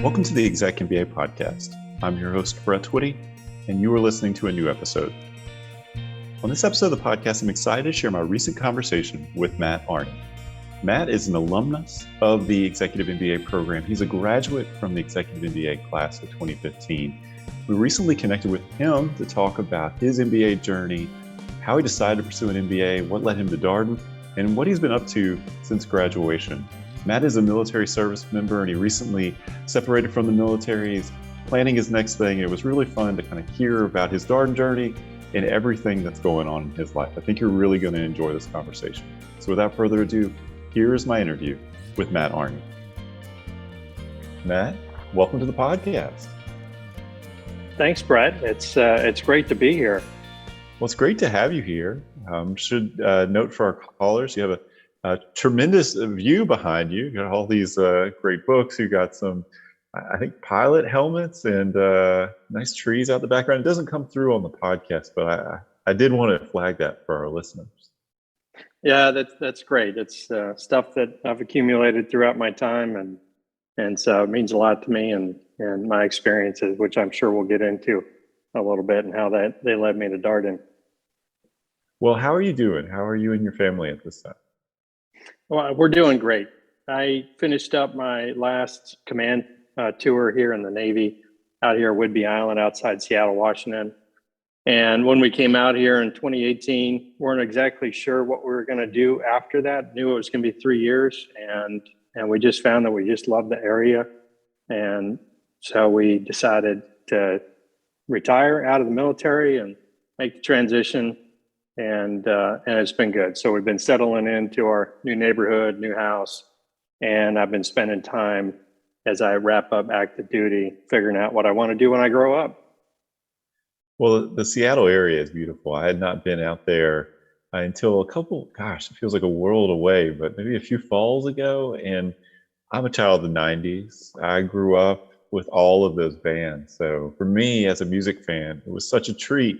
Welcome to the ExecMBA podcast. I'm your host, Brett Twitty, and you are listening to a new episode. On this episode of the podcast, I'm excited to share my recent conversation with Matt Arny. Matt is an alumnus of the Executive MBA program. He's a graduate from the Executive MBA class of 2015. We recently connected with him to talk about his MBA journey, how he decided to pursue an MBA, what led him to Darden, and what he's been up to since graduation. Matt is a military service member, and he recently separated from the military. He's planning his next thing. It was really fun to kind of hear about his Darden journey and everything that's going on in his life. I think you're really going to enjoy this conversation. So without further ado, here is my interview with Matt Arny. Matt, welcome to the podcast. Thanks, Brett. It's great to be here. Well, it's great to have you here. Should note for our callers, you have a tremendous view behind you. You got all these great books. You got some, I think, pilot helmets and nice trees out the background. It doesn't come through on the podcast, but I did want to flag that for our listeners. Yeah, that's great. It's stuff that I've accumulated throughout my time, and so it means a lot to me and my experiences, which I'm sure we'll get into a little bit, and how they led me to Darden. Well, how are you doing? How are you and your family at this time? Well, we're doing great. I finished up my last command tour here in the Navy out here at Whidbey Island outside Seattle, Washington. And when we came out here in 2018, weren't exactly sure what we were going to do after that. Knew it was going to be 3 years, and we just found that we just loved the area. And so we decided to retire out of the military and make the transition. And it's been good. So we've been settling into our new neighborhood, new house, and I've been spending time as I wrap up active duty, figuring out what I want to do when I grow up. Well, the Seattle area is beautiful. I had not been out there until it feels like a world away, but maybe a few falls ago. And I'm a child of the 90s. I grew up with all of those bands. So for me, as a music fan, it was such a treat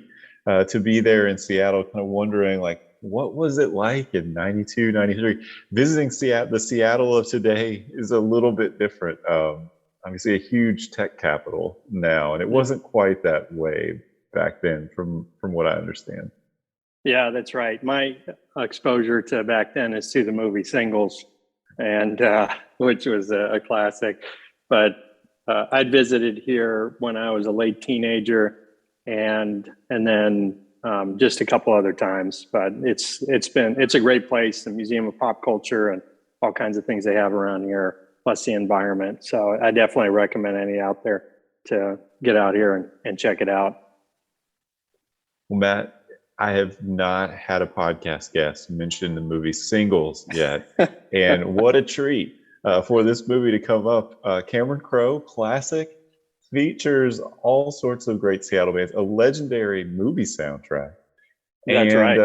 to be there in Seattle, kind of wondering, like, what was it like in 92, 93? Visiting the Seattle of today is a little bit different. Obviously a huge tech capital now, and it wasn't quite that way back then from what I understand. Yeah, that's right. My exposure to back then is through the movie Singles, and which was a classic. But I'd visited here when I was a late teenager, and then just a couple other times. But it's a great place, the Museum of Pop Culture and all kinds of things they have around here, plus the environment. So I definitely recommend any out there to get out here and check it out. Well, Matt, I have not had a podcast guest mention the movie Singles yet. And what a treat for this movie to come up. Cameron Crowe, classic, features all sorts of great Seattle bands, a legendary movie soundtrack. That's right.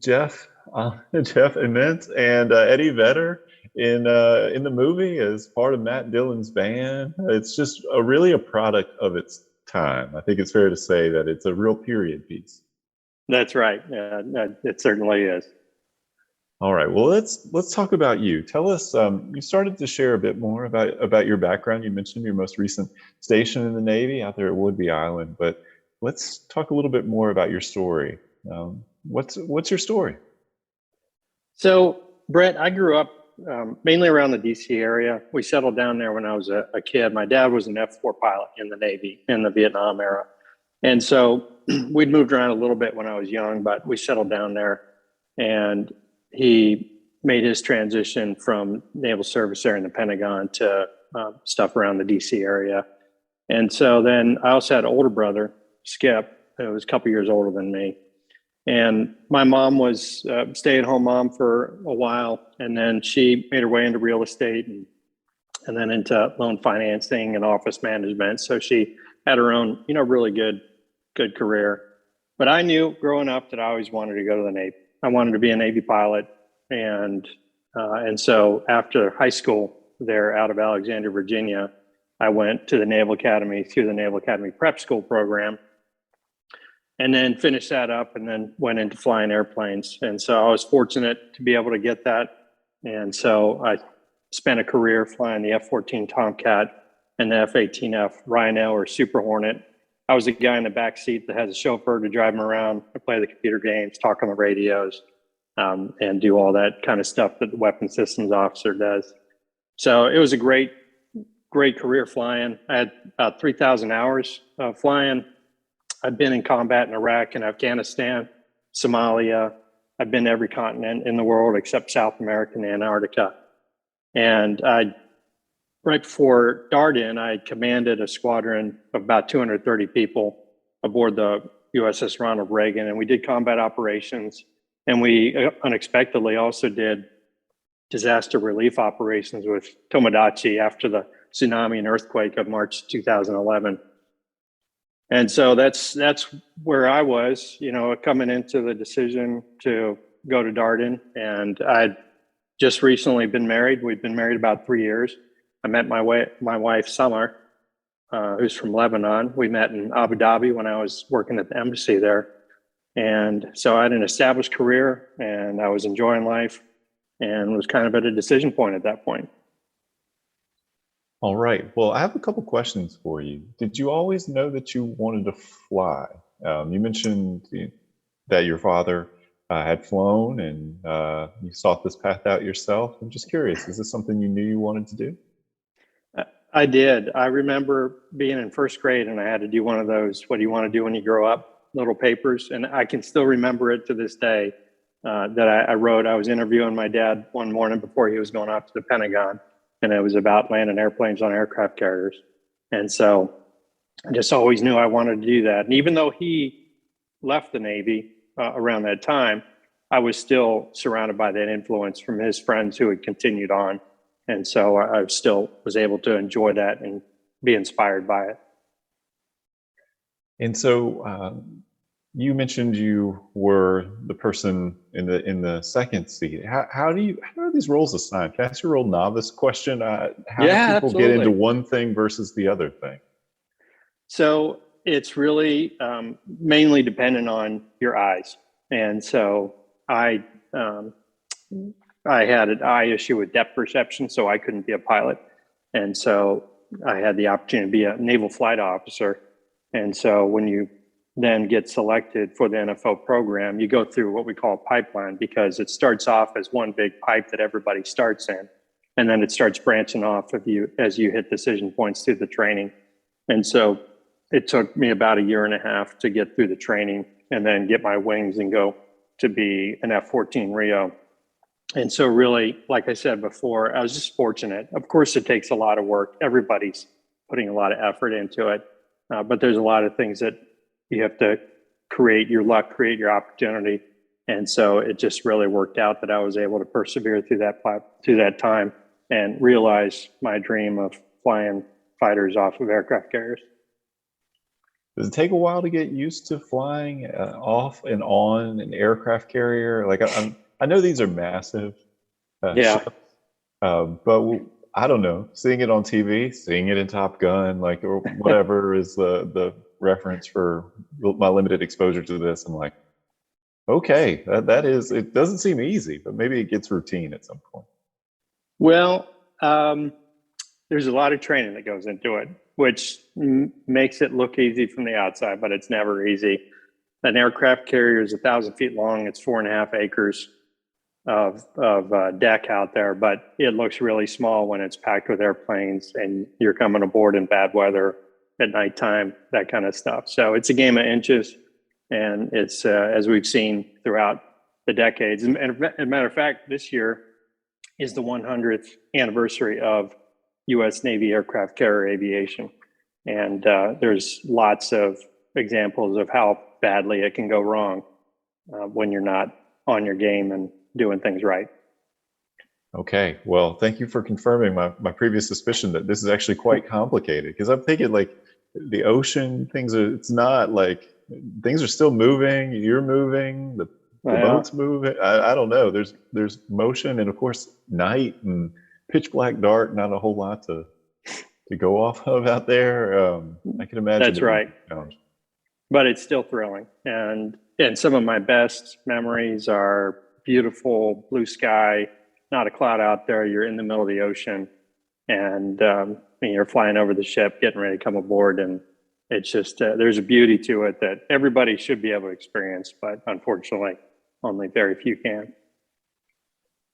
Jeff Ament and Eddie Vedder in the movie as part of Matt Dillon's band. It's just really a product of its time. I think it's fair to say that it's a real period piece. That's right. Yeah, it certainly is. All right. Well, let's talk about you. Tell us. You started to share a bit more about your background. You mentioned your most recent station in the Navy out there at Whidbey Island, but let's talk a little bit more about your story. What's your story? So, Brett, I grew up mainly around the DC area. We settled down there when I was a kid. My dad was an F-4 pilot in the Navy in the Vietnam era. And so we'd moved around a little bit when I was young, but we settled down there. And he made his transition from naval service there in the Pentagon to stuff around the DC area. And so then I also had an older brother, Skip, who was a couple years older than me. And my mom was a stay-at-home mom for a while, and then she made her way into real estate and then into loan financing and office management. So she had her own, really good career. But I knew growing up that I always wanted to go to the Navy. I wanted to be a Navy pilot, and so after high school there out of Alexandria, Virginia, I went to the Naval Academy through the Naval Academy Prep School program. And then finished that up and then went into flying airplanes. And so I was fortunate to be able to get that. And so I spent a career flying the F-14 Tomcat an F-18F Rhino or Super Hornet. I was the guy in the back seat that has a chauffeur to drive him around, to play the computer games, talk on the radios, and do all that kind of stuff that the weapons systems officer does. So it was a great career flying. I had about 3,000 hours flying. I've been in combat in Iraq and Afghanistan, Somalia. I've been to every continent in the world except South America and Antarctica. And right before Darden, I commanded a squadron of about 230 people aboard the USS Ronald Reagan, and we did combat operations. And we unexpectedly also did disaster relief operations with Tomodachi after the tsunami and earthquake of March 2011. And so that's where I was, coming into the decision to go to Darden. And I'd just recently been married. We've been married about 3 years. I met my wife, Summer, who's from Lebanon. We met in Abu Dhabi when I was working at the embassy there. And so I had an established career and I was enjoying life and was kind of at a decision point at that point. All right. Well, I have a couple questions for you. Did you always know that you wanted to fly? You mentioned that your father had flown and you sought this path out yourself. I'm just curious, is this something you knew you wanted to do? I did. I remember being in first grade and I had to do one of those, what do you want to do when you grow up, little papers. And I can still remember it to this day that I wrote. I was interviewing my dad one morning before he was going off to the Pentagon. And it was about landing airplanes on aircraft carriers. And so I just always knew I wanted to do that. And even though he left the Navy around that time, I was still surrounded by that influence from his friends who had continued on. And so I still was able to enjoy that and be inspired by it. And so you mentioned you were the person in the second seat. How are these roles assigned? Can I ask you a real novice question? How do people absolutely. get into one thing versus the other thing? So it's really mainly dependent on your eyes. And so I had an eye issue with depth perception, so I couldn't be a pilot. And so I had the opportunity to be a naval flight officer. And so when you then get selected for the NFO program, you go through what we call a pipeline, because it starts off as one big pipe that everybody starts in. And then it starts branching off of you as you hit decision points through the training. And so it took me about 1.5 years to get through the training and then get my wings and go to be an F-14 Rio. And so really, like I said before, I was just fortunate. Of course, it takes a lot of work. Everybody's putting a lot of effort into it. But there's a lot of things that you have to create your luck, create your opportunity. And so it just really worked out that I was able to persevere through that time and realize my dream of flying fighters off of aircraft carriers. Does it take a while to get used to flying off and on an aircraft carrier? Like I know these are massive ships, but I don't know, seeing it on TV, seeing it in Top Gun, like, or whatever is the reference for my limited exposure to this. I'm like, okay, that is, it doesn't seem easy, but maybe it gets routine at some point. Well, there's a lot of training that goes into it, which makes it look easy from the outside, but it's never easy. An aircraft carrier is 1,000 feet long. It's 4.5 acres of deck out there, but it looks really small when it's packed with airplanes and you're coming aboard in bad weather at nighttime, that kind of stuff. So it's a game of inches, and it's as we've seen throughout the decades. And as a matter of fact, this year is the 100th anniversary of U.S. Navy aircraft carrier aviation. And there's lots of examples of how badly it can go wrong when you're not on your game and doing things right. Okay, well, thank you for confirming my previous suspicion that this is actually quite complicated, because I'm thinking like the ocean, it's not like, things are still moving, you're moving, the boat's moving. I don't know, there's motion, and of course night and pitch black dark, not a whole lot to go off of out there. I can imagine. That's right. But it's still thrilling. And some of my best memories are beautiful blue sky, not a cloud out there. You're in the middle of the ocean, and and you're flying over the ship, getting ready to come aboard. And it's just, there's a beauty to it that everybody should be able to experience, but unfortunately, only very few can.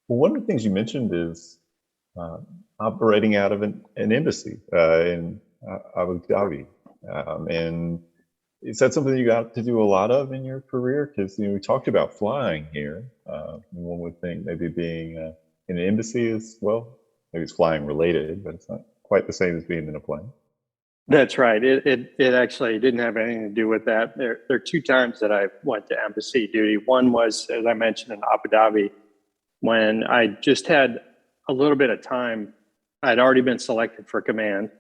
Well, one of the things you mentioned is operating out of an embassy in Abu Dhabi. And is that something you got to do a lot of in your career? Because we talked about flying here. One would think maybe being in an embassy is, well, maybe it's flying related, but it's not quite the same as being in a plane. That's right. It actually didn't have anything to do with that. There are 2 times that I went to embassy duty. One was, as I mentioned, in Abu Dhabi, when I just had a little bit of time. I'd already been selected for command.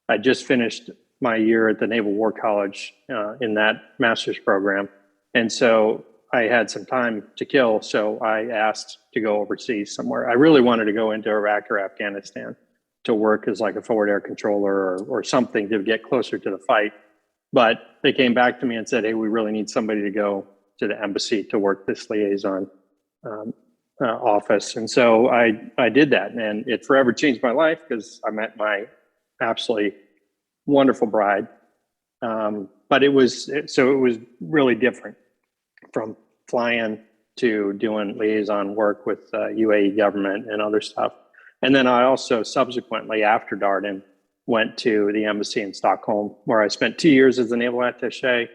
I just finished my year at the Naval War College in that master's program. And so I had some time to kill. So I asked to go overseas somewhere. I really wanted to go into Iraq or Afghanistan to work as like a forward air controller or something to get closer to the fight. But they came back to me and said, hey, we really need somebody to go to the embassy to work this liaison office. And so I did that, and it forever changed my life because I met my absolutely wonderful bride. But it was really different from flying to doing liaison work with UAE government and other stuff. And then I also subsequently, after Darden, went to the embassy in Stockholm, where I spent 2 years as a naval attaché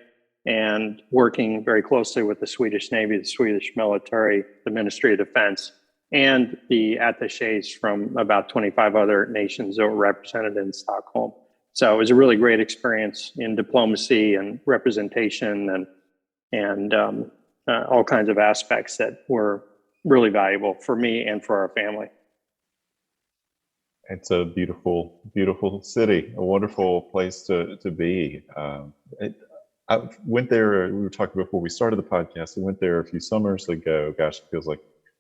and working very closely with the Swedish Navy, the Swedish military, the Ministry of Defense, and the attachés from about 25 other nations that were represented in Stockholm. So it was a really great experience in diplomacy and representation and all kinds of aspects that were really valuable for me and for our family. It's a beautiful, beautiful city, a wonderful place to be. I went there, we were talking before we started the podcast, I went there a few summers ago. Gosh, it feels like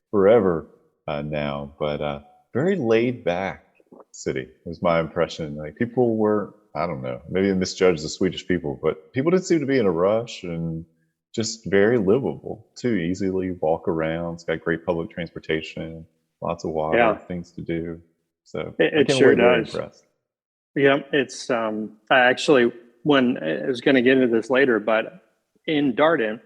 forever now, but very laid back city was my impression. Like people were, I don't know, maybe I misjudged the Swedish people, but people didn't seem to be in a rush and just very livable too. Easily walk around. It's got great public transportation, lots of water, things to do. So it sure does. Impressed. Yeah, it's I actually, when I was going to get into this later, but in Darden,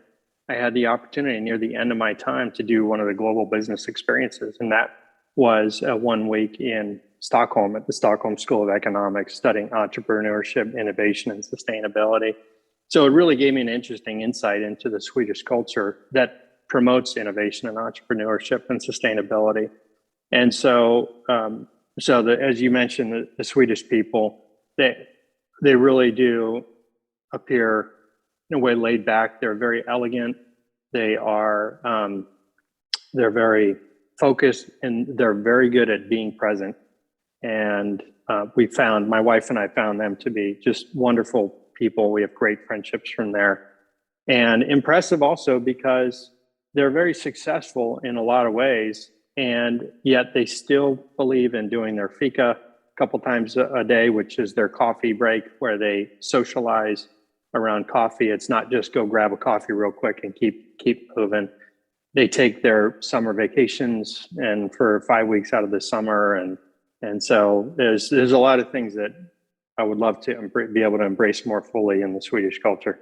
I had the opportunity near the end of my time to do one of the global business experiences, and that was a 1 week in Stockholm at the Stockholm School of Economics, studying entrepreneurship, innovation, and sustainability. So it really gave me an interesting insight into the Swedish culture that promotes innovation and entrepreneurship and sustainability. And so, as you mentioned, the Swedish people, they really do appear in a way laid back. They're very elegant. They are, they're very focused, and they're very good at being present. And my wife and I found them to be just wonderful people. We have great friendships from there, and impressive also because they're very successful in a lot of ways, and yet they still believe in doing their fika a couple times a day, which is their coffee break, where they socialize around coffee. It's not just go grab a coffee real quick and keep moving. They take their summer vacations and for 5 weeks out of the summer, and so there's a lot of things that I would love to be able to embrace more fully in the Swedish culture.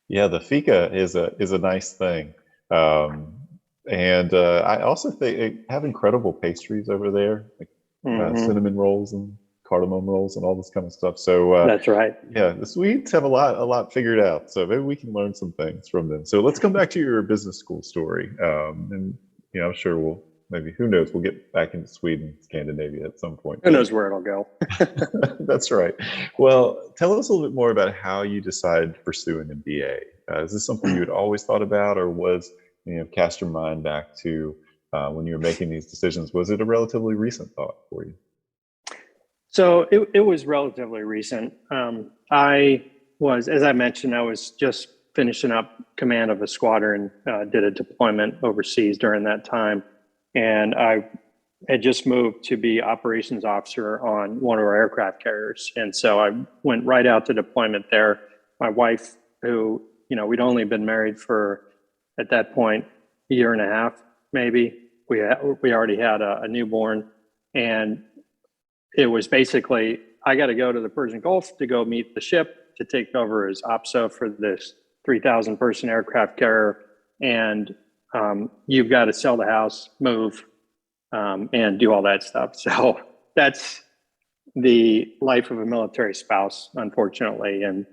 Yeah, the fika is a nice thing. And I also think they have incredible pastries over there, like cinnamon rolls and cardamom rolls and all this kind of stuff. So that's right. Yeah, the Swedes have a lot figured out. So maybe we can learn some things from them. So let's come back to your business school story. And I'm sure who knows, we'll get back into Sweden, Scandinavia at some point. Who knows where it'll go? That's right. Well, tell us a little bit more about how you decided to pursue an MBA. Is this something you had always thought about, or was, cast your mind back to when you were making these decisions? Was it a relatively recent thought for you? So it was relatively recent. I was, as I mentioned, I was just finishing up command of a squadron, did a deployment overseas during that time. And I had just moved to be operations officer on one of our aircraft carriers. And so I went right out to deployment there. My wife, who, we'd only been married for, at that point, a year and a half, maybe. We already had a newborn. And it was basically, I got to go to the Persian Gulf to go meet the ship to take over as OPSO for this 3,000 person aircraft carrier. And you've got to sell the house, move, and do all that stuff. So that's the life of a military spouse, unfortunately. And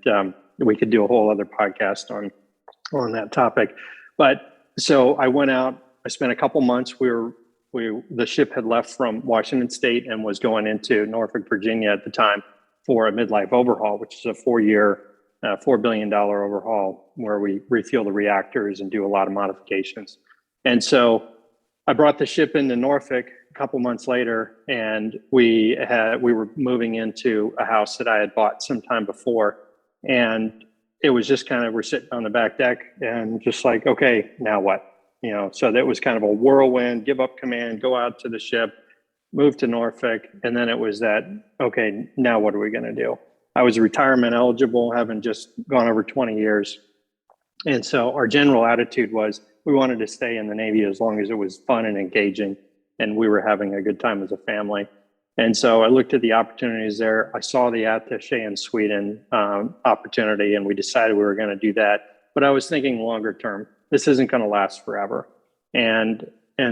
we could do a whole other podcast on that topic. But so I went out, I spent a couple months. The ship had left from Washington State and was going into Norfolk, Virginia at the time for a midlife overhaul, which is a 4-year, $4 billion overhaul where we refuel the reactors and do a lot of modifications. And so I brought the ship into Norfolk a couple months later, and we were moving into a house that I had bought some time before. And it was just kind of, we're sitting on the back deck and just like, okay, now what? So that was kind of a whirlwind, give up command, go out to the ship, move to Norfolk. And then it was that, okay, now what are we going to do? I was retirement eligible, having just gone over 20 years. And so our general attitude was we wanted to stay in the Navy as long as it was fun and engaging, and we were having a good time as a family. And so I looked at the opportunities there. I saw the attaché in Sweden opportunity, and we decided we were going to do that. But I was thinking longer term. This isn't going to last forever. And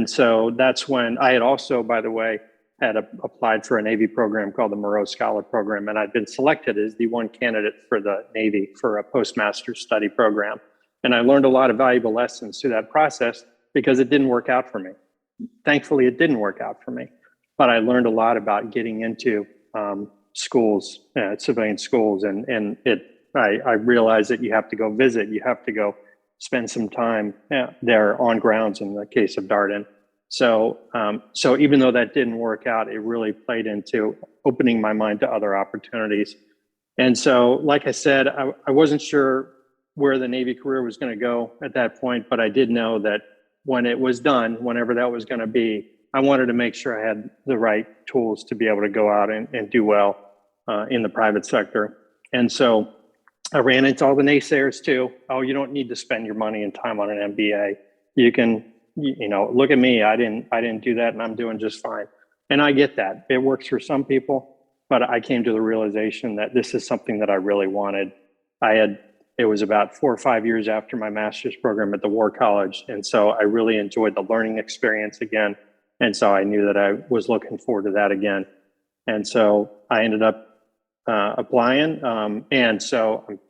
so that's when I had also, by the way, had applied for a Navy program called the Moreau Scholar Program, and I'd been selected as the one candidate for the Navy for a postmaster's study program. And I learned a lot of valuable lessons through that process because it didn't work out for me. Thankfully, it didn't work out for me, but I learned a lot about getting into schools, civilian schools, and I realized that you have to go visit, you have to go spend some time there on grounds in the case of Darden. So even though that didn't work out, it really played into opening my mind to other opportunities. And so, like I said, I wasn't sure where the Navy career was going to go at that point, but I did know that when it was done, whenever that was going to be, I wanted to make sure I had the right tools to be able to go out and do well in the private sector. And so I ran into all the naysayers too. Oh, you don't need to spend your money and time on an MBA. You can, look at me. I didn't do that, and I'm doing just fine. And I get that. It works for some people, but I came to the realization that this is something that I really wanted. It was about 4 or 5 years after my master's program at the War College. And so I really enjoyed the learning experience again. And so I knew that I was looking forward to that again. And so I ended up applying. And so,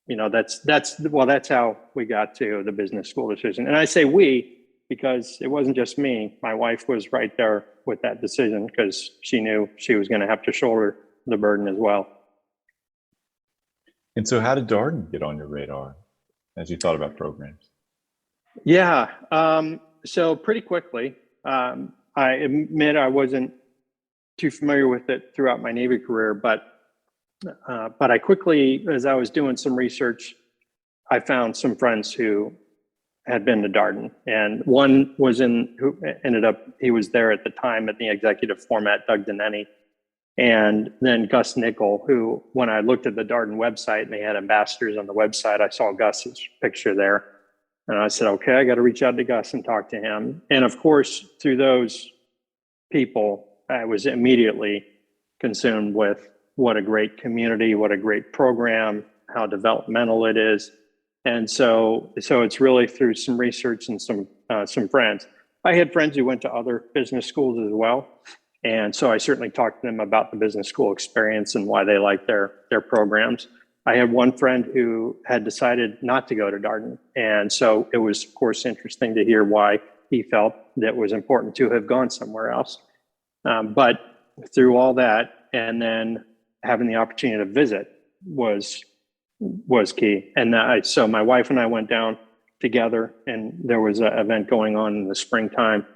that's how we got to the business school decision. And I say we, because it wasn't just me. My wife was right there with that decision because she knew she was going to have to shoulder the burden as well. And so how did Darden get on your radar as you thought about programs? Yeah. So pretty quickly, I admit I wasn't too familiar with it throughout my Navy career, but I quickly, as I was doing some research, I found some friends who had been to Darden, and one was he was there at the time at the executive format, Doug Deneni. And then Gus Nickel, who, when I looked at the Darden website and they had ambassadors on the website, I saw Gus's picture there. And I said, okay, I got to reach out to Gus and talk to him. And of course, through those people, I was immediately consumed with what a great community, what a great program, how developmental it is. And so it's really through some research and some friends. I had friends who went to other business schools as well. And so I certainly talked to them about the business school experience and why they liked their programs. I had one friend who had decided not to go to Darden. And so it was, of course, interesting to hear why he felt that it was important to have gone somewhere else. But through all that, and then having the opportunity to visit was key. And so my wife and I went down together, and there was an event going on in the springtime.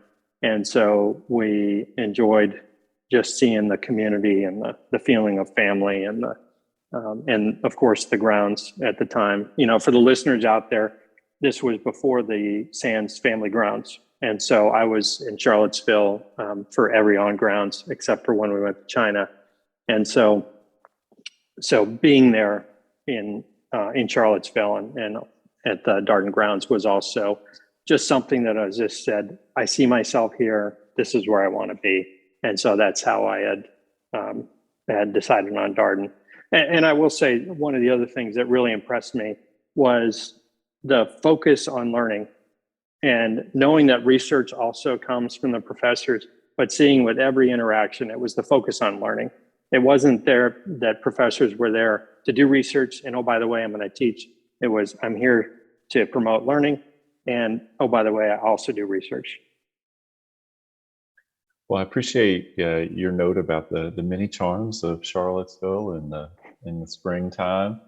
And so we enjoyed just seeing the community and the feeling of family and of course the grounds at the time. For the listeners out there, this was before the Sands family grounds. And so I was in Charlottesville for every on grounds except for when we went to China. And so being there in Charlottesville and at the Darden grounds was also just something that I just said, I see myself here. This is where I want to be. And so that's how I had had decided on Darden. And I will say one of the other things that really impressed me was the focus on learning and knowing that research also comes from the professors, but seeing with every interaction, it was the focus on learning. It wasn't there that professors were there to do research and, oh, by the way, I'm going to teach. It was, I'm here to promote learning. And, oh, by the way, I also do research. Well, I appreciate your note about the many charms of Charlottesville in the springtime.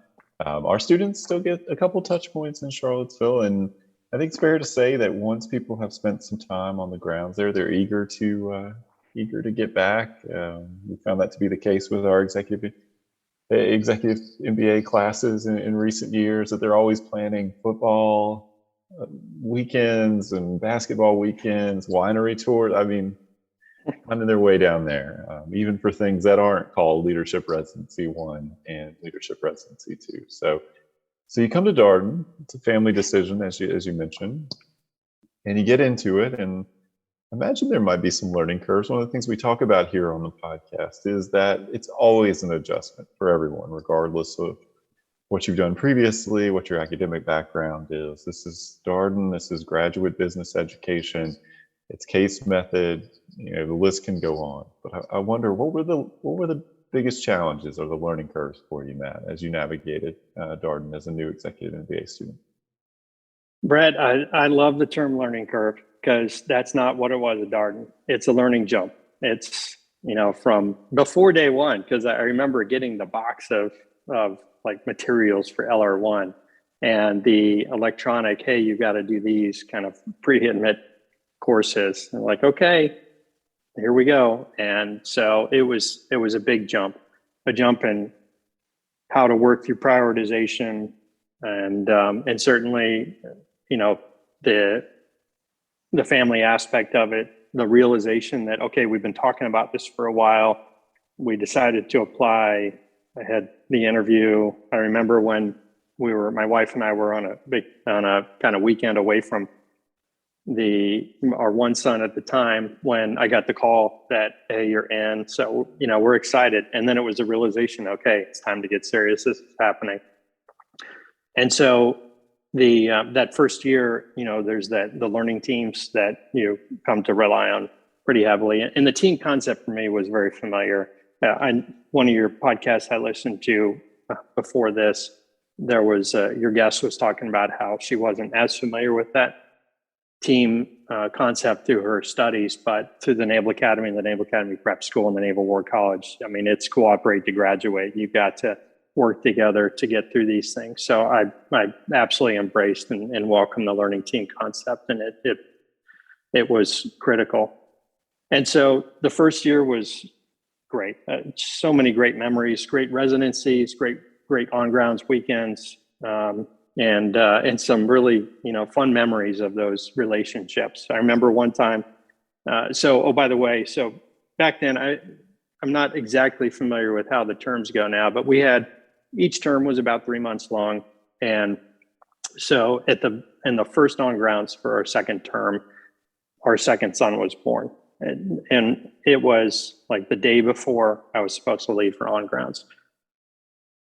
Our students still get a couple touch points in Charlottesville, and I think it's fair to say that once people have spent some time on the grounds there, they're eager to get back. We found that to be the case with our executive MBA classes in recent years, that they're always planning football weekends and basketball weekends, winery tours. I mean, finding their way down there, even for things that aren't called Leadership Residency 1 and Leadership Residency 2. So you come to Darden. It's a family decision, as you mentioned, and you get into it. And imagine there might be some learning curves. One of the things we talk about here on the podcast is that it's always an adjustment for everyone, regardless of what you've done previously, what your academic background is. This is Darden. This is graduate business education. It's case method. The list can go on. But I wonder, what were the biggest challenges or the learning curves for you, Matt, as you navigated Darden as a new executive MBA student? Brett, I love the term learning curve, because that's not what it was at Darden. It's a learning jump. It's, from before day one, because I remember getting the box of like materials for LR1 and the electronic, hey, you got to do these kind of pre-admit courses. And like, okay, here we go. And so it was a big jump in how to work through prioritization and certainly, the family aspect of it, the realization that, okay, we've been talking about this for a while. We decided to apply. I had the interview. I remember when my wife and I were on a kind of weekend away from our one son at the time, when I got the call that, hey, you're in. So, we're excited. And then it was a realization, okay, it's time to get serious. This is happening. And so that first year, there's the learning teams that you come to rely on pretty heavily. And the team concept for me was very familiar. One of your podcasts I listened to before this, there was your guest was talking about how she wasn't as familiar with that team concept through her studies, but through the Naval Academy and the Naval Academy Prep School and the Naval War College. I mean, it's cooperate to graduate. You've got to work together to get through these things. So I absolutely embraced and welcomed the learning team concept, and it was critical. And so the first year was great. So many great memories, great residencies, great on-grounds weekends, and some really fun memories of those relationships. I remember one time. By the way, so back then I'm not exactly familiar with how the terms go now, but we had each term was about 3 months long, and so in the first on grounds for our second term, our second son was born, and it was like the day before I was supposed to leave for on grounds.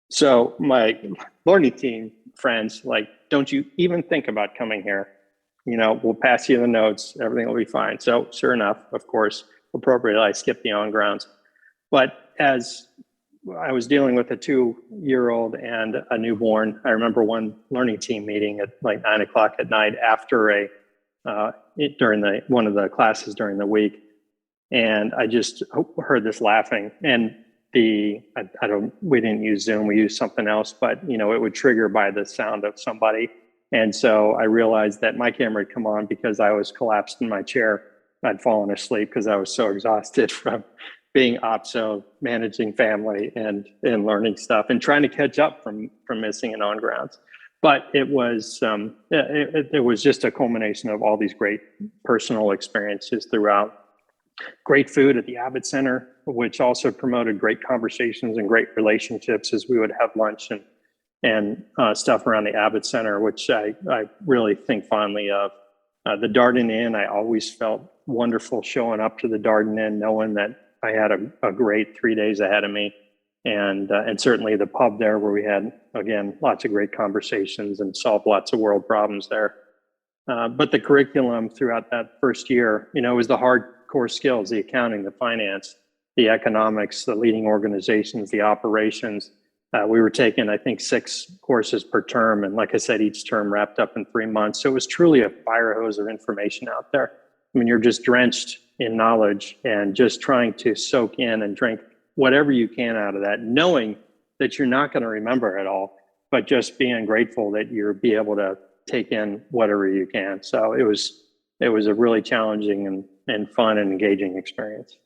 So my learning team friends, like, don't you even think about coming here. We'll pass you the notes. Everything will be fine. So sure enough, of course, appropriately, I skipped the on grounds. But as I was dealing with a 2-year-old and a newborn, I remember one learning team meeting at like 9:00 at night after during one of the classes during the week. And I just heard this laughing, and we didn't use Zoom, we used something else, but it would trigger by the sound of somebody. And so I realized that my camera had come on because I was collapsed in my chair. I'd fallen asleep because I was so exhausted from being OPSO, managing family and learning stuff and trying to catch up from missing an on grounds. But it was just a culmination of all these great personal experiences throughout. Great food at the Abbott Center, which also promoted great conversations and great relationships as we would have lunch and stuff around the Abbott Center, which I really think fondly of. The Darden Inn, I always felt wonderful showing up to the Darden Inn, knowing that I had a great 3 days ahead of me. And certainly the pub there where we had, again, lots of great conversations and solved lots of world problems there. But the curriculum throughout that first year, was the hardcore skills, the accounting, the finance, the economics, the leading organizations, the operations. We were taking, I think, 6 courses per term. And like I said, each term wrapped up in 3 months. So it was truly a fire hose of information out there. I mean, you're just drenched in knowledge and just trying to soak in and drink whatever you can out of that, knowing that you're not going to remember it all, but just being grateful that you'll be able to take in whatever you can. So it was a really challenging and fun and engaging experience.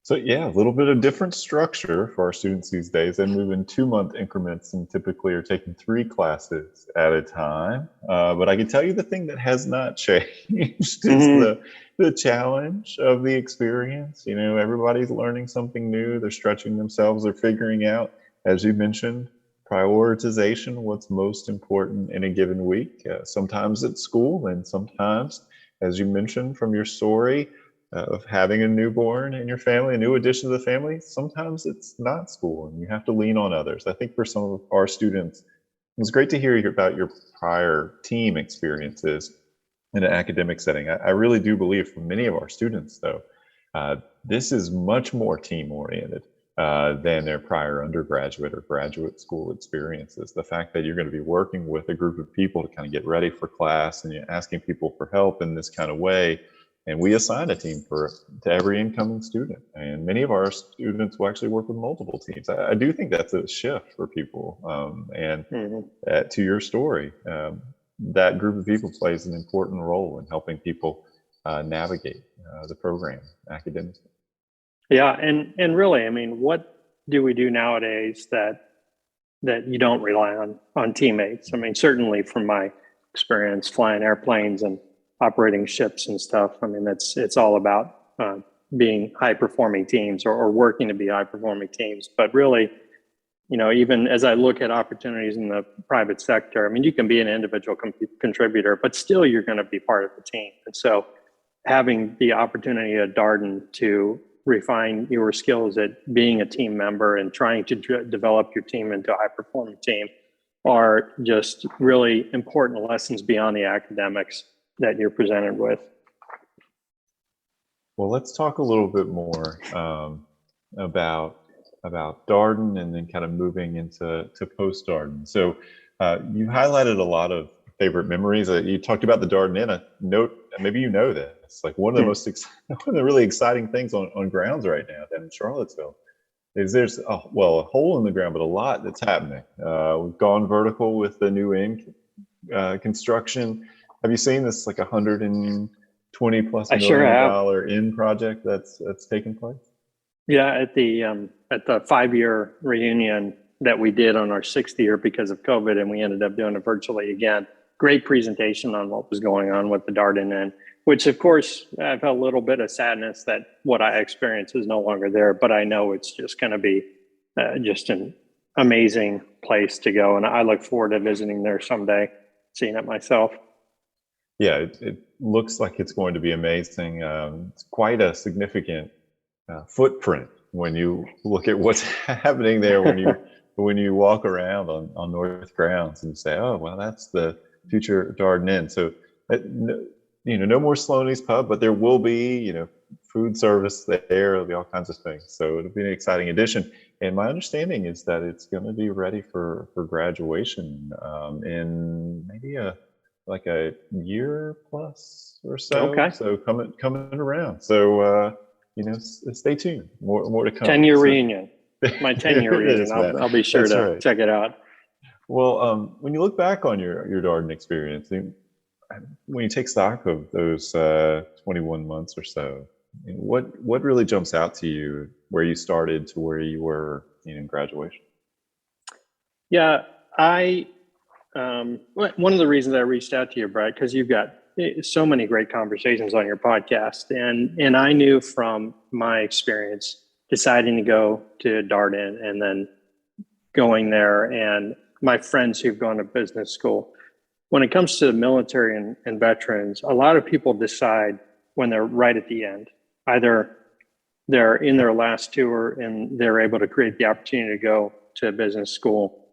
So yeah, a little bit of different structure for our students these days. They move in 2-month increments and typically are taking 3 classes at a time. But I can tell you the thing that has not changed is the challenge of the experience. Everybody's learning something new. They're stretching themselves. They're figuring out, as you mentioned, prioritization, what's most important in a given week. Sometimes it's school, and sometimes, as you mentioned from your story, of having a newborn in your family, a new addition to the family, sometimes it's not school and you have to lean on others. I think for some of our students, it was great to hear about your prior team experiences in an academic setting. I really do believe for many of our students, though, this is much more team-oriented than their prior undergraduate or graduate school experiences. The fact that you're going to be working with a group of people to kind of get ready for class and you're asking people for help in this kind of way. And we assign a team to every incoming student. And many of our students will actually work with multiple teams. I do think that's a shift for people. To your story, that group of people plays an important role in helping people navigate the program academically. Yeah, and really, I mean, what do we do nowadays that you don't rely on teammates? I mean, certainly from my experience flying airplanes and operating ships and stuff, I mean, it's all about being high performing teams or working to be high performing teams. But really, even as I look at opportunities in the private sector, I mean, you can be an individual contributor, but still you're going to be part of the team. And so having the opportunity at Darden to refine your skills at being a team member and trying to develop your team into a high performing team are just really important lessons beyond the academics that you're presented with. Well, let's talk a little bit more about Darden and then kind of moving into post Darden. So you highlighted a lot of favorite memories. You talked about the Darden Inn. A note, maybe you know this, like one of the one of the really exciting things on grounds right now down in Charlottesville is there's a hole in the ground, but a lot that's happening. We've gone vertical with the new inn construction. Have you seen this like $120+ million inn project that's taken place? Yeah, at the 5-year reunion that we did on our 6th year because of COVID, and we ended up doing it virtually again. Great presentation on what was going on with the Darden Inn, which of course I felt a little bit of sadness that what I experienced is no longer there, but I know it's just going to be just an amazing place to go, and I look forward to visiting there someday, seeing it myself. Yeah, it looks like it's going to be amazing. It's quite a significant footprint when you look at what's happening there when you walk around on North Grounds and say, oh, well, that's the future Darden Inn. So, no more Sloaney's Pub, but there will be, food service there. There'll be all kinds of things. So it'll be an exciting addition. And my understanding is that it's going to be ready for graduation in maybe a year plus or so. Okay. So coming around. So stay tuned. More to come. 10-year reunion. My 10-year reunion. I'll be sure to check it out. Well, when you look back on your Darden experience, when you take stock of those 21 months or so, what really jumps out to you where you started to where you were in graduation? Yeah, one of the reasons I reached out to you, Brett, because you've got so many great conversations on your podcast, and I knew from my experience deciding to go to Darden and then going there, and my friends who've gone to business school. When it comes to the military and veterans, a lot of people decide when they're right at the end, either they're in their last tour and they're able to create the opportunity to go to business school,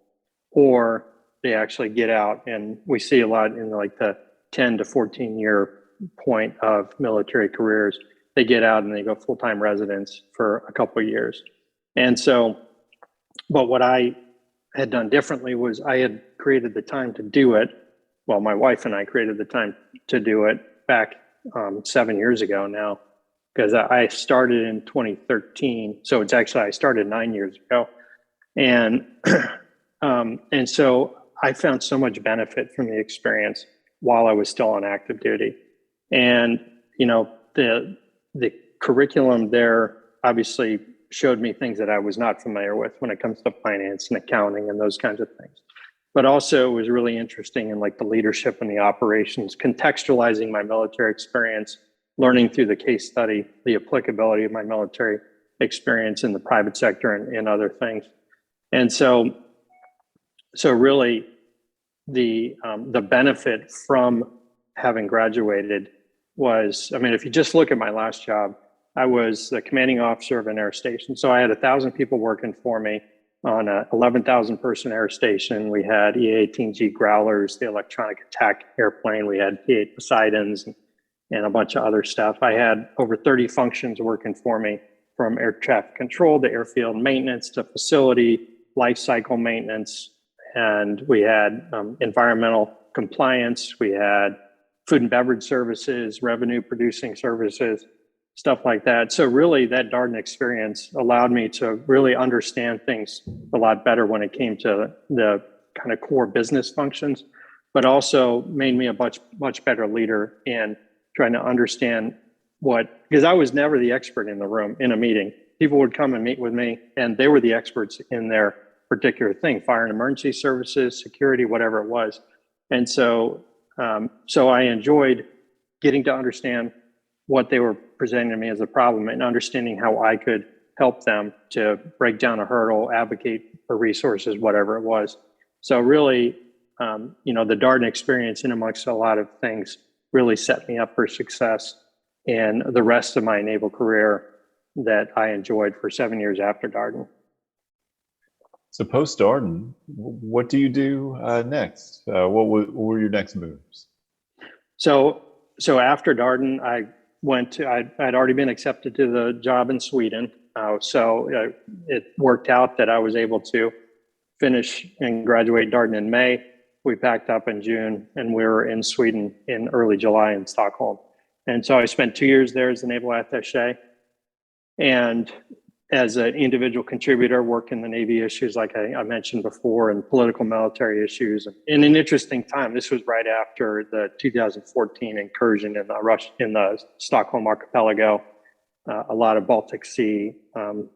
or they actually get out. And we see a lot in like the 10 to 14 year point of military careers. They get out and they go full-time residents for a couple of years. And so, but what I had done differently was I had created the time to do it. Well, my wife and I created the time to do it back 7 years ago now, because I started in 2013. So it's actually, I started 9 years ago. And, and so I found so much benefit from the experience while I was still on active duty. And, you know, the curriculum there obviously showed me things that I was not familiar with when it comes to finance and accounting and those kinds of things. But also it was really interesting in like the leadership and the operations, contextualizing my military experience, learning through the case study, the applicability of my military experience in the private sector and other things. And so really the benefit from having graduated was, I mean, if you just look at my last job, I was the commanding officer of an air station. So I had 1,000 people working for me on a 11,000 person air station. We had EA-18G Growlers, the electronic attack airplane. We had P-8 Poseidons and a bunch of other stuff. I had over 30 functions working for me, from air traffic control to airfield maintenance to facility life cycle maintenance. And we had environmental compliance. We had food and beverage services, revenue producing services, stuff like that. So really that Darden experience allowed me to really understand things a lot better when it came to the kind of core business functions, but also made me a much better leader in trying to understand because I was never the expert in the room in a meeting. People would come and meet with me and they were the experts in their particular thing, fire and emergency services, security, whatever it was. And so I enjoyed getting to understand what they were presenting to me as a problem and understanding how I could help them to break down a hurdle, advocate for resources, whatever it was. So really, the Darden experience, in amongst a lot of things, really set me up for success in the rest of my naval career that I enjoyed for 7 years after Darden. So post Darden, what do you do next? What were your next moves? So after Darden, I'd already been accepted to the job in Sweden. So it worked out that I was able to finish and graduate Darden in May. We packed up in June and we were in Sweden in early July in Stockholm. And so I spent 2 years there as a naval attaché. And as an individual contributor, worked in the Navy issues, like I mentioned before, and political military issues. In an interesting time, this was right after the 2014 incursion in the Stockholm archipelago, a lot of Baltic Sea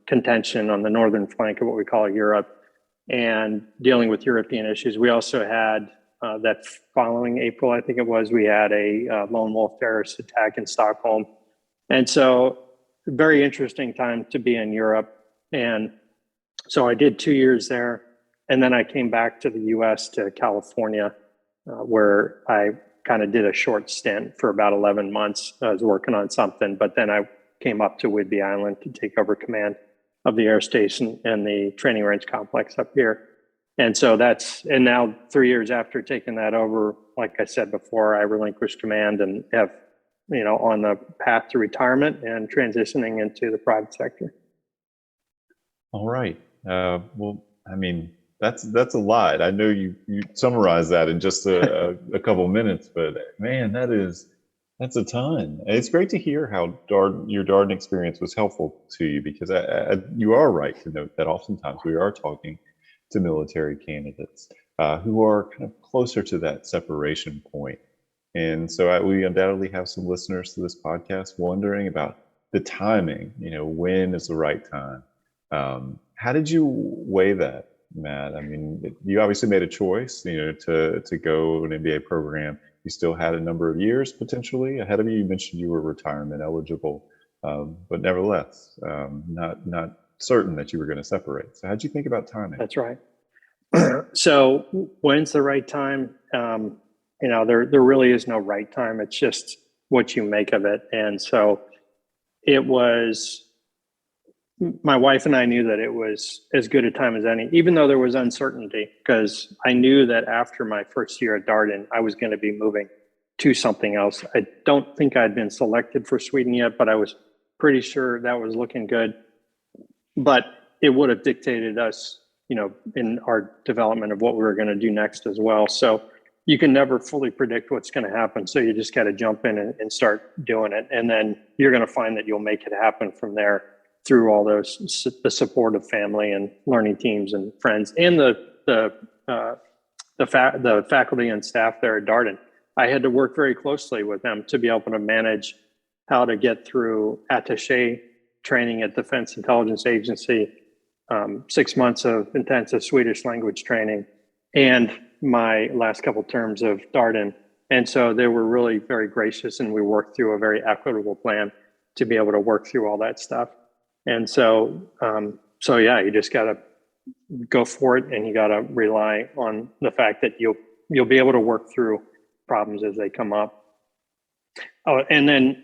contention on the northern flank of what we call Europe, and dealing with European issues. We also had that following April, I think it was, we had a lone wolf terrorist attack in Stockholm. And so very interesting time to be in Europe. And so I did 2 years there. And then I came back to the US, to California, where I kind of did a short stint for about 11 months. I was working on something, but then I came up to Whidbey Island to take over command of the air station and the training range complex up here. And so and now 3 years after taking that over, like I said before, I relinquished command and have on the path to retirement and transitioning into the private sector. All right. Well, I mean, that's a lot. I know you summarized that in just a couple of minutes, but man, that's a ton. And it's great to hear how your Darden experience was helpful to you, because you are right to note that oftentimes we are talking to military candidates who are kind of closer to that separation point. And so we undoubtedly have some listeners to this podcast wondering about the timing, when is the right time? How did you weigh that, Matt? I mean, you obviously made a choice, to go an MBA program. You still had a number of years potentially ahead of you. You mentioned you were retirement eligible, but nevertheless, not certain that you were going to separate. So how'd you think about timing? That's right. So when's the right time? There really is no right time. It's just what you make of it. And so it was my wife and I knew that it was as good a time as any, even though there was uncertainty, because I knew that after my first year at Darden, I was going to be moving to something else. I don't think I'd been selected for Sweden yet, but I was pretty sure that was looking good. But it would have dictated us, in our development of what we were going to do next as well. So you can never fully predict what's going to happen. So you just got to jump in and start doing it. And then you're going to find that you'll make it happen from there through all the support of family and learning teams and friends and the faculty and staff there at Darden. I had to work very closely with them to be able to manage how to get through attaché training at Defense Intelligence Agency, 6 months of intensive Swedish language training, and my last couple terms of Darden. And so they were really very gracious, and we worked through a very equitable plan to be able to work through all that stuff. And so, yeah, you just got to go for it, and you got to rely on the fact that you'll be able to work through problems as they come up. Oh, and then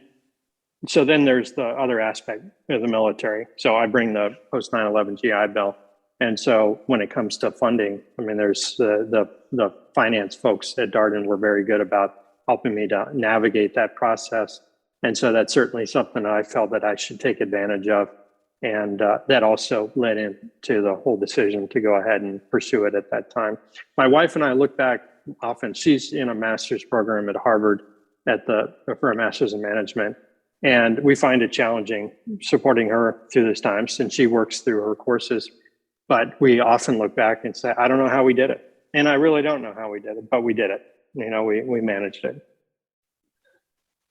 there's the other aspect of the military. So I bring the post 9/11 GI Bill, and so when it comes to funding, I mean, there's the finance folks at Darden were very good about helping me to navigate that process, and so that's certainly something I felt that I should take advantage of. And that also led into the whole decision to go ahead and pursue it at that time. My wife and I look back often. She's in a master's program at Harvard for a master's in management. And we find it challenging supporting her through this time since she works through her courses. But we often look back and say, I don't know how we did it. And I really don't know how we did it, but we did it. We managed it.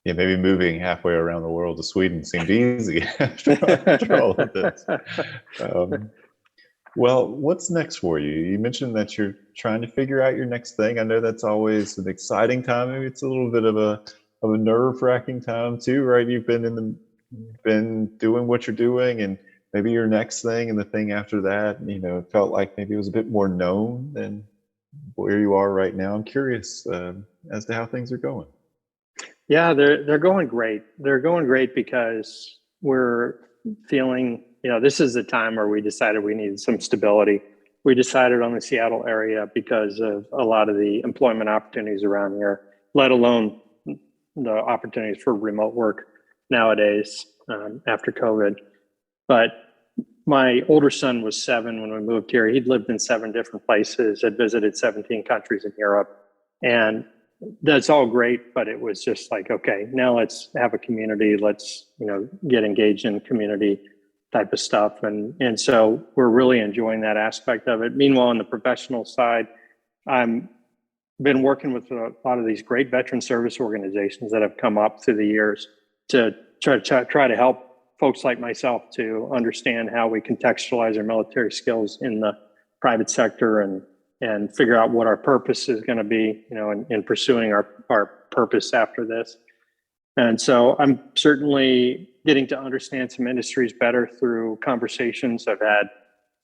Yeah, maybe moving halfway around the world to Sweden seemed easy after all of this. Well, what's next for you? You mentioned that you're trying to figure out your next thing. I know that's always an exciting time. Maybe it's a little bit of a nerve-wracking time too, right? You've been doing what you're doing, and maybe your next thing and the thing after that, it felt like maybe it was a bit more known than where you are right now. I'm curious as to how things are going. Yeah, they're going great. They're going great because we're feeling, this is the time where we decided we needed some stability. We decided on the Seattle area because of a lot of the employment opportunities around here, let alone the opportunities for remote work nowadays after COVID. But my older son was 7 when we moved here. He'd lived in 7 different places, had visited 17 countries in Europe. And that's all great, but it was just like, okay, now let's have a community. Let's, get engaged in community type of stuff. And so we're really enjoying that aspect of it. Meanwhile, on the professional side, I'm been working with a lot of these great veteran service organizations that have come up through the years to try to help folks like myself to understand how we contextualize our military skills in the private sector and figure out what our purpose is going to be, in pursuing our purpose after this. And so I'm certainly getting to understand some industries better through conversations. I've had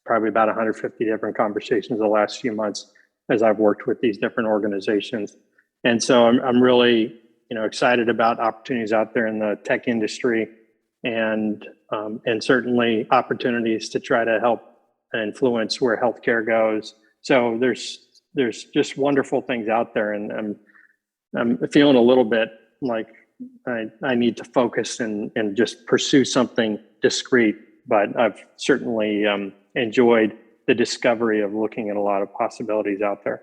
probably about 150 different conversations the last few months as I've worked with these different organizations. And so I'm really, excited about opportunities out there in the tech industry and certainly opportunities to try to help influence where healthcare goes. So there's just wonderful things out there, and I'm feeling a little bit like I need to focus and just pursue something discrete, but I've certainly enjoyed the discovery of looking at a lot of possibilities out there.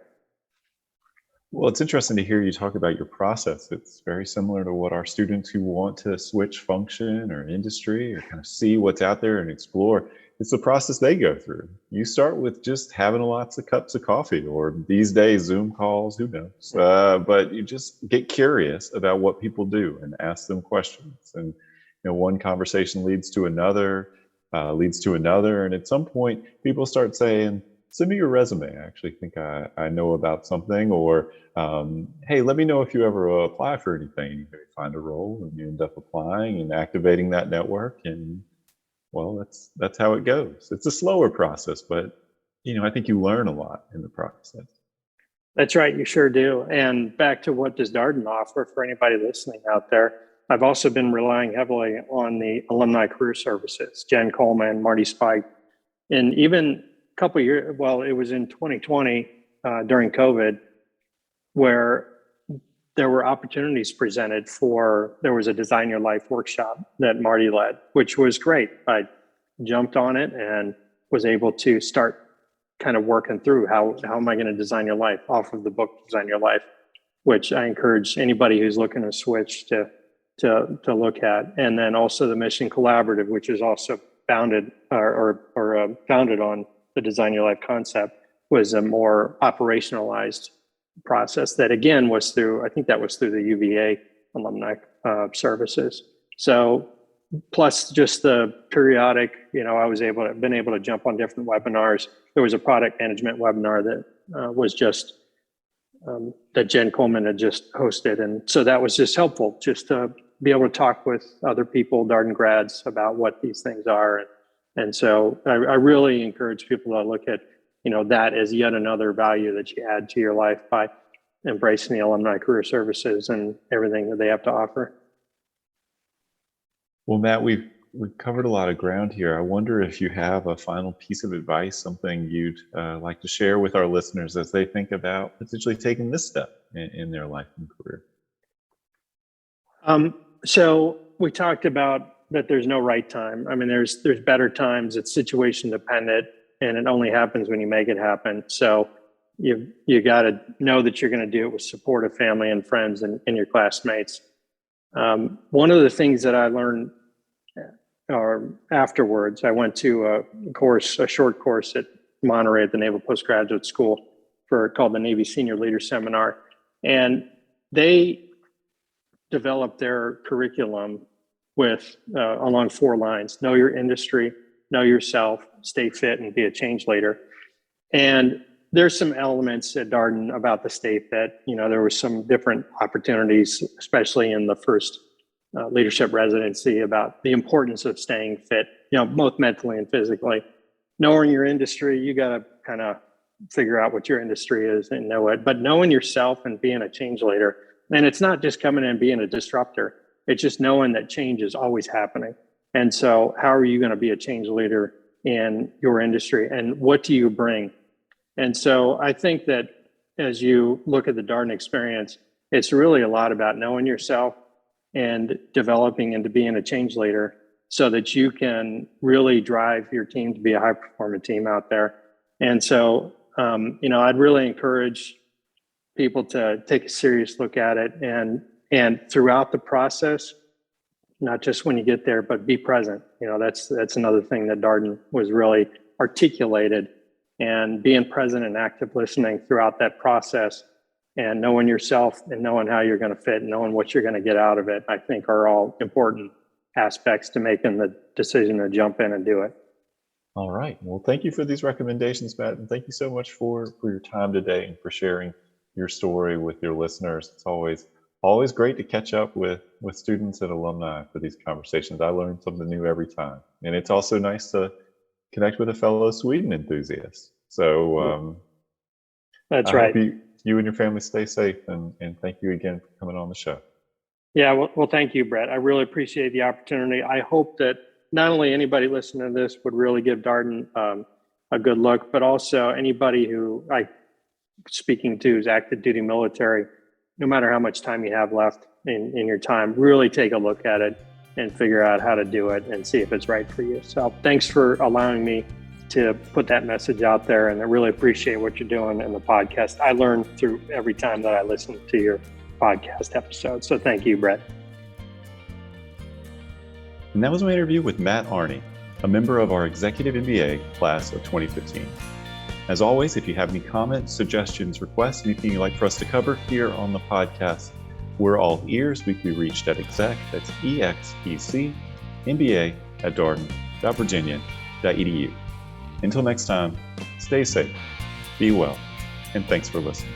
Well, it's interesting to hear you talk about your process. It's very similar to what our students who want to switch function or industry or kind of see what's out there and explore. It's the process they go through. You start with just having lots of cups of coffee, or these days, Zoom calls, who knows? But you just get curious about what people do and ask them questions. And one conversation leads to another. And at some point, people start saying, send me your resume. I actually think I know about something. Or, hey, let me know if you ever apply for anything. You maybe find a role and you end up applying and activating that network. And well, that's how it goes. It's a slower process, but I think you learn a lot in the process. That's right, you sure do. And back to what does Darden offer for anybody listening out there? I've also been relying heavily on the alumni career services, Jen Coleman, Marty Spike, and even a couple of years, well, it was in 2020 during COVID, where there were opportunities presented there was a Design Your Life workshop that Marty led, which was great. I jumped on it and was able to start kind of working through how am I going to design your life off of the book Design Your Life, which I encourage anybody who's looking to switch to look at. And then also the Mission Collaborative, which is also founded founded on the Design Your Life concept, was a more operationalized process that again was through the UVA alumni services. So plus just the periodic, I've been able to jump on different webinars. There was a product management webinar that was just that Jen Coleman had just hosted. And so that was just helpful just to be able to talk with other people, Darden grads, about what these things are. And so I really encourage people to look at, that as yet another value that you add to your life by embracing the alumni career services and everything that they have to offer. Well, Matt, we've covered a lot of ground here. I wonder if you have a final piece of advice, something you'd like to share with our listeners as they think about potentially taking this step in their life and career. So we talked about that there's no right time. I mean, there's better times. It's situation dependent, and it only happens when you make it happen. So you got to know that you're going to do it with support of family and friends and your classmates. One of the things that I learned afterwards, I went to a short course at Monterey at the Naval Postgraduate School called the Navy Senior Leader Seminar. And they developed their curriculum with along 4 lines: know your industry, know yourself, stay fit, and be a change leader. And there's some elements at Darden about the state that, there were some different opportunities, especially in the first leadership residency, about the importance of staying fit, both mentally and physically. Knowing your industry, you got to kind of figure out what your industry is and know it, but knowing yourself and being a change leader. And it's not just coming in and being a disruptor. It's just knowing that change is always happening. And so how are you going to be a change leader in your industry, and what do you bring? And so I think that as you look at the Darden experience, it's really a lot about knowing yourself and developing into being a change leader so that you can really drive your team to be a high performing team out there. And so, I'd really encourage people to take a serious look at it and throughout the process, not just when you get there, but be present. That's another thing that Darden was really articulated, and being present and active listening throughout that process, and knowing yourself and knowing how you're going to fit and knowing what you're going to get out of it, I think are all important aspects to making the decision to jump in and do it. All right. Well, thank you for these recommendations, Matt. And thank you so much for your time today and for sharing your story with your listeners. It's always great to catch up with students and alumni for these conversations. I learn something new every time. And it's also nice to connect with a fellow Sweden enthusiast. So that's I right. hope you and your family stay safe, and thank you again for coming on the show. Yeah, well, thank you, Brett. I really appreciate the opportunity. I hope that not only anybody listening to this would really give Darden a good look, but also anybody who speaking to is active duty military, no matter how much time you have left in your time, really take a look at it and figure out how to do it and see if it's right for you. So thanks for allowing me to put that message out there, and I really appreciate what you're doing in the podcast. I learn through every time that I listen to your podcast episode. So thank you, Brett. And that was my interview with Matt Arny, a member of our Executive MBA class of 2015. As always, if you have any comments, suggestions, requests, anything you'd like for us to cover here on the podcast, we're all ears. We can be reached at exec, that's EXEC, MBA at Darden.virginia.edu. Until next time, stay safe, be well, and thanks for listening.